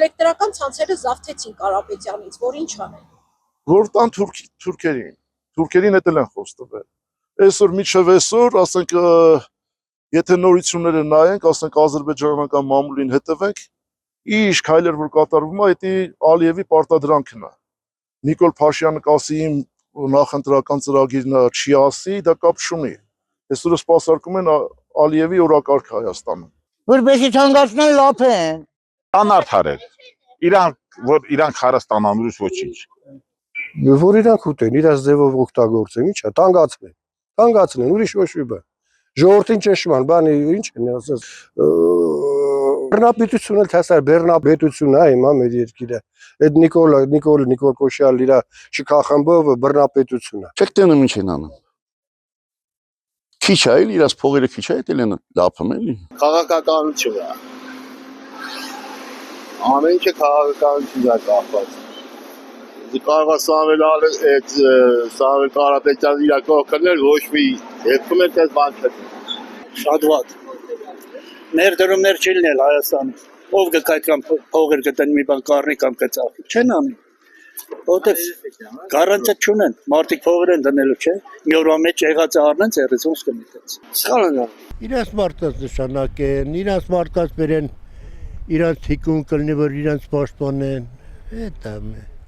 էլեկտրական ցանցերը զավթեցին Կարապետյանից, որ ինչ անեն։ Որ տան թուրքերին էլ են խոստվել։ Այսօր միջև այսօր, ասենք, եթե նորությունները նայենք, ասենք ադրբեջանական մամուլին հետևենք, ինչ քայլեր որ կատարվում է, դա Ալիևի պարտադրանքն է։ Նիկոլ Փաշյանը կասի իմ նախընտրական ծրագիրն չի ասի, դա կապ չունի։ Այսօր սպասարկում են Ալիևի օրակարգ Հայաստանում։ Որպեսզի ցանկացնեն լավ են։ Անարդար էր։ Իրանք հարստանալուց ոչինչ։ Որ իրանք ուտեն, իրաց ձևով օգտագործեն, ի՞նչ է, տանգացնեն, ուրիշ ոչ մի բան։ Ժողովրդին ճնշման, բանի ինչ են ասած։ Բռնապետությունը թասար բռնապետությունն է հիմա մեր երկիրը։ Այդ Նիկոլ Կոշյալ իր չքախմբով բռնապետություն է։ Չեք տենում ինչ են անում։ Քիչ է, իրաց փողերը քիչ է, էլ են լափում էլի։ Քաղաքականություն է։ Ամեն ինչը քաղաքականությունն է կապված։ Կարող է Սամվել Կարապետյանը իր կողքնել, ոչ մի դեպքում էլ այդպես բան չէ։ Շատ վատ։ Ներդրումներ չի լինել Հայաստանում։ Ով կայքան փողեր գտեն մի բան կառնի կամ կծախի։ Չեն անի։ Որտեվ գարանտիա չունեն։ Մարդիկ փողեր են դնելու, չէ։ Մի օրվա մեջ եղած առնեն ծերից ոնց կմիտենց։ Սխալ է։ Իրանց մարդկանց նշանակեն, իրանց մարդկանց բերեն, իրանց թիկուն կլինի, որ իրանց պաշտպանեն։ Դա է։